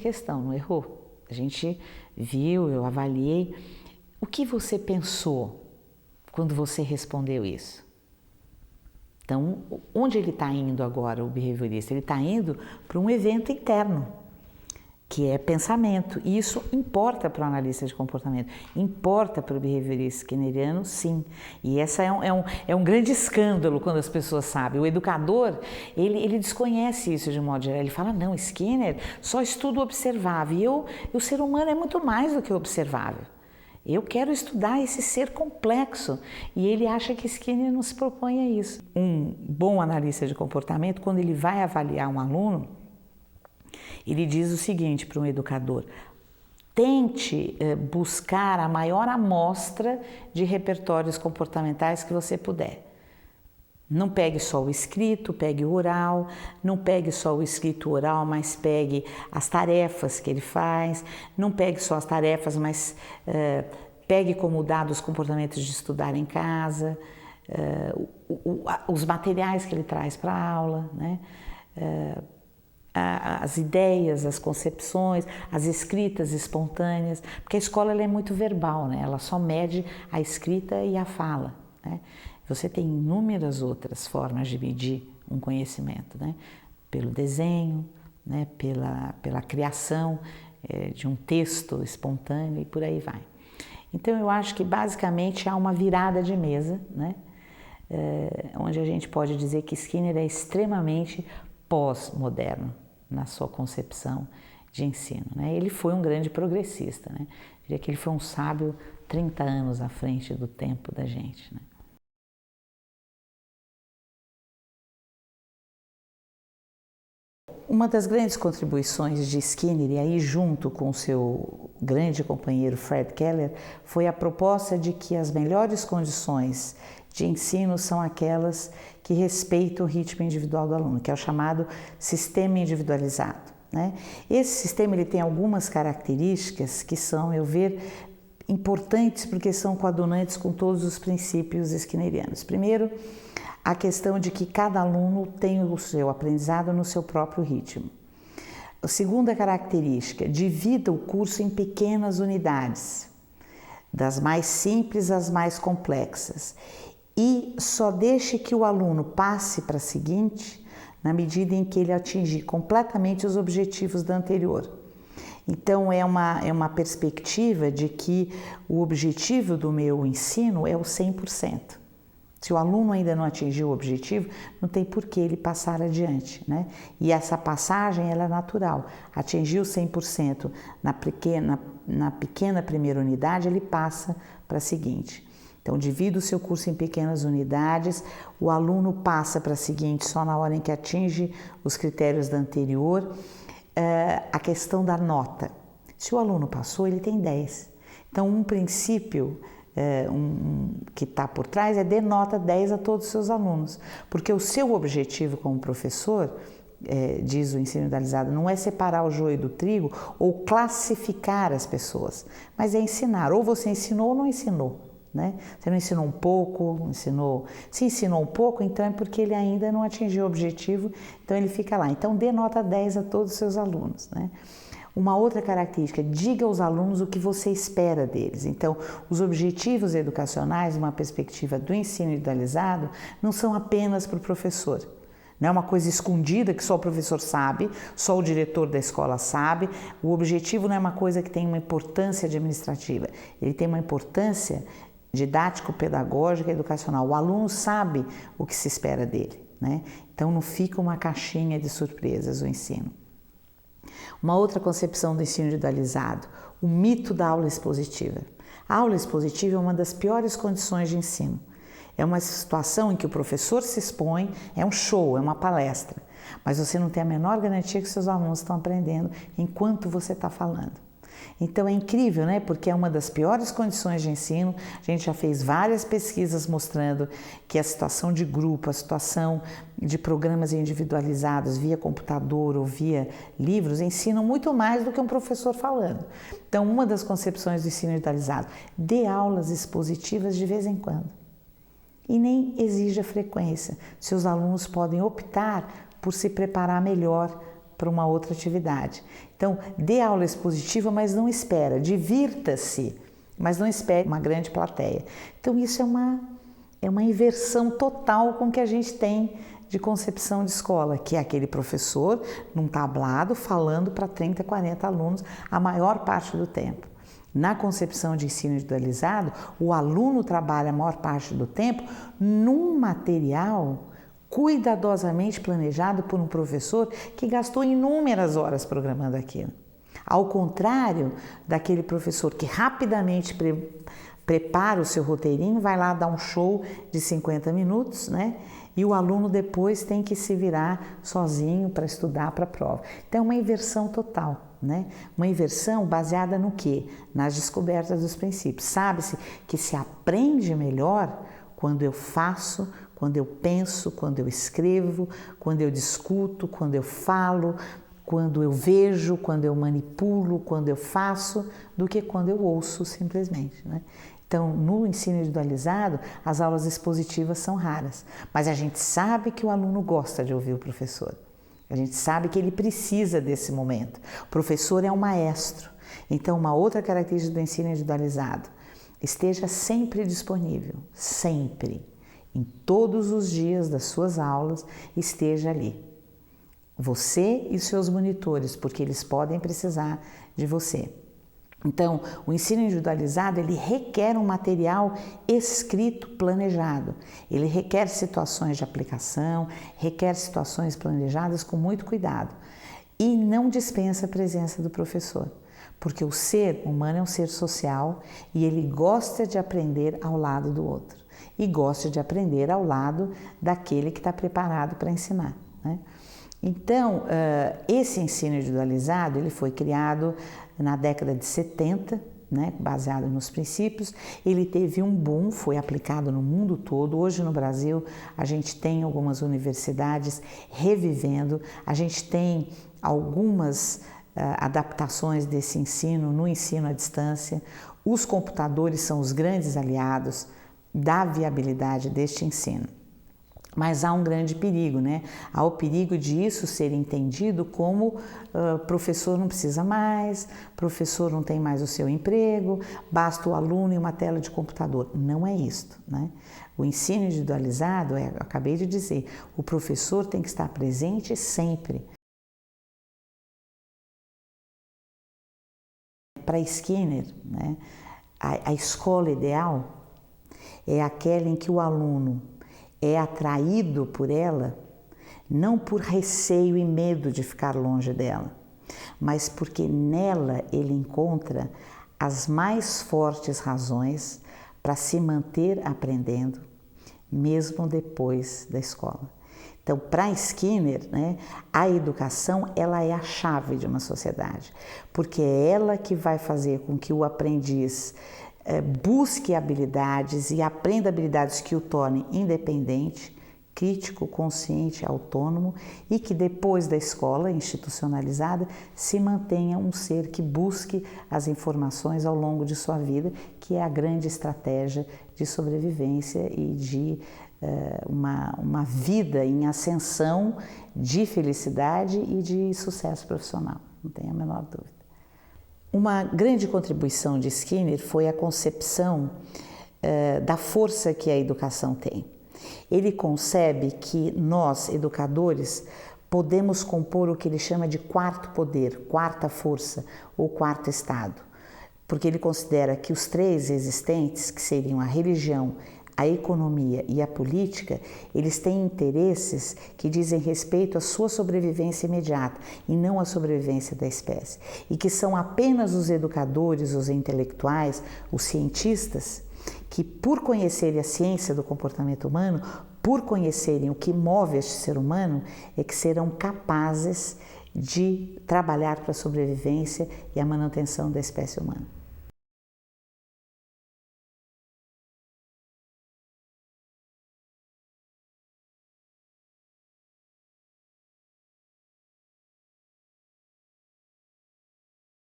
questão, não errou. A gente viu, eu avaliei. O que você pensou quando você respondeu isso? Então, onde ele está indo agora, o behaviorista? Ele está indo para um evento interno, que é pensamento. E isso importa para o analista de comportamento, importa para o behaviorista skinneriano, sim. E essa é um grande escândalo quando as pessoas sabem. O educador, ele desconhece isso de modo geral. Ele fala, não, Skinner só estuda o observável. E o ser humano é muito mais do que o observável. Eu quero estudar esse ser complexo. E ele acha que Skinner não se propõe a isso. Um bom analista de comportamento, quando ele vai avaliar um aluno, ele diz o seguinte para um educador: tente buscar a maior amostra de repertórios comportamentais que você puder. Não pegue só o escrito, pegue o oral, não pegue só o escrito oral, mas pegue as tarefas que ele faz, não pegue só as tarefas, mas pegue como dado os comportamentos de estudar em casa, os materiais que ele traz para a aula, né? As ideias, as concepções, as escritas espontâneas, porque a escola ela é muito verbal, né? Ela só mede a escrita e a fala, né? Você tem inúmeras outras formas de medir um conhecimento, né? Pelo desenho, né? Pela criação de um texto espontâneo e por aí vai. Então eu acho que basicamente há uma virada de mesa, né? Onde a gente pode dizer que Skinner é extremamente pós-moderno na sua concepção de ensino, né? Ele foi um grande progressista, né? Eu diria que ele foi um sábio 30 anos à frente do tempo da gente, né? Uma das grandes contribuições de Skinner, e aí junto com o seu grande companheiro Fred Keller, foi a proposta de que as melhores condições de ensino são aquelas que respeitam o ritmo individual do aluno, que é o chamado sistema individualizado, né? Esse sistema ele tem algumas características que são, eu ver, importantes porque são coadunantes com todos os princípios skinnerianos. Primeiro, a questão de que cada aluno tem o seu aprendizado no seu próprio ritmo. A segunda característica, divida o curso em pequenas unidades, das mais simples às mais complexas, e só deixe que o aluno passe para a seguinte na medida em que ele atingir completamente os objetivos da anterior. Então é uma perspectiva de que o objetivo do meu ensino é o 100%. Se o aluno ainda não atingiu o objetivo, não tem por que ele passar adiante, né? E essa passagem ela é natural. Atingiu 100% na pequena primeira unidade, ele passa para a seguinte. Então, divida o seu curso em pequenas unidades, o aluno passa para a seguinte só na hora em que atinge os critérios da anterior. A questão da nota. Se o aluno passou, ele tem 10. Então, um princípio que está por trás é dê nota 10 a todos os seus alunos, porque o seu objetivo como professor, diz o ensino idealizado, não é separar o joio do trigo ou classificar as pessoas, mas é ensinar. Ou você ensinou ou não ensinou, né? Você não ensinou um pouco, se ensinou um pouco, então é porque ele ainda não atingiu o objetivo, então ele fica lá. Então dê nota 10 a todos os seus alunos, né? Uma outra característica, diga aos alunos o que você espera deles. Então, os objetivos educacionais, uma perspectiva do ensino individualizado, não são apenas para o professor. Não é uma coisa escondida que só o professor sabe, só o diretor da escola sabe. O objetivo não é uma coisa que tem uma importância administrativa, ele tem uma importância didático-pedagógica e educacional. O aluno sabe o que se espera dele, né? Então, não fica uma caixinha de surpresas o ensino. Uma outra concepção do ensino individualizado, o mito da aula expositiva. A aula expositiva é uma das piores condições de ensino. É uma situação em que o professor se expõe, é um show, é uma palestra, mas você não tem a menor garantia que seus alunos estão aprendendo enquanto você está falando. Então é incrível, né? Porque é uma das piores condições de ensino. A gente já fez várias pesquisas mostrando que a situação de grupo, a situação de programas individualizados via computador ou via livros ensinam muito mais do que um professor falando. Então, uma das concepções do ensino individualizado, dê aulas expositivas de vez em quando. E nem exija frequência. Seus alunos podem optar por se preparar melhor para uma outra atividade. Então, dê aula expositiva, mas não espera, divirta-se, mas não espere uma grande plateia. Então, isso é uma inversão total com o que a gente tem de concepção de escola, que é aquele professor num tablado falando para 30, 40 alunos a maior parte do tempo. Na concepção de ensino individualizado, o aluno trabalha a maior parte do tempo num material cuidadosamente planejado por um professor que gastou inúmeras horas programando aquilo. Ao contrário daquele professor que rapidamente prepara o seu roteirinho, vai lá dar um show de 50 minutos, né? E o aluno depois tem que se virar sozinho para estudar para a prova. Então é uma inversão total, né? Uma inversão baseada no quê? Nas descobertas dos princípios. Sabe-se que se aprende melhor quando eu faço, quando eu penso, quando eu escrevo, quando eu discuto, quando eu falo, quando eu vejo, quando eu manipulo, quando eu faço, do que quando eu ouço simplesmente, né? Então, no ensino individualizado, as aulas expositivas são raras, mas a gente sabe que o aluno gosta de ouvir o professor. A gente sabe que ele precisa desse momento. O professor é um maestro. Então, uma outra característica do ensino individualizado, esteja sempre disponível, sempre, em todos os dias das suas aulas, esteja ali. Você e seus monitores, porque eles podem precisar de você. Então, o ensino individualizado, ele requer um material escrito, planejado. Ele requer situações de aplicação, requer situações planejadas com muito cuidado. E não dispensa a presença do professor, porque o ser humano é um ser social e ele gosta de aprender ao lado do outro. E gosta de aprender ao lado daquele que está preparado para ensinar, né? Então, esse ensino individualizado, ele foi criado na década de 70, né, baseado nos princípios. Ele teve um boom, foi aplicado no mundo todo. Hoje no Brasil a gente tem algumas universidades revivendo, a gente tem algumas adaptações desse ensino no ensino à distância. Os computadores são os grandes aliados da viabilidade deste ensino. Mas há um grande perigo, né? Há o perigo de isso ser entendido como professor não precisa mais, professor não tem mais o seu emprego, basta o aluno e uma tela de computador. Não é isto, né? O ensino individualizado, eu acabei de dizer, o professor tem que estar presente sempre. Para Skinner, né, a escola ideal é aquela em que o aluno é atraído por ela, não por receio e medo de ficar longe dela, mas porque nela ele encontra as mais fortes razões para se manter aprendendo, mesmo depois da escola. Então, para Skinner, né, a educação ela é a chave de uma sociedade, porque é ela que vai fazer com que o aprendiz busque habilidades e aprenda habilidades que o tornem independente, crítico, consciente, autônomo e que depois da escola institucionalizada se mantenha um ser que busque as informações ao longo de sua vida, que é a grande estratégia de sobrevivência e de uma vida em ascensão de felicidade e de sucesso profissional, não tenho a menor dúvida. Uma grande contribuição de Skinner foi a concepção da força que a educação tem. Ele concebe que nós, educadores, podemos compor o que ele chama de quarto poder, quarta força ou quarto estado, porque ele considera que os três existentes, que seriam a religião, a economia e a política, eles têm interesses que dizem respeito à sua sobrevivência imediata e não à sobrevivência da espécie. E que são apenas os educadores, os intelectuais, os cientistas, que por conhecerem a ciência do comportamento humano, por conhecerem o que move este ser humano, é que serão capazes de trabalhar para a sobrevivência e a manutenção da espécie humana.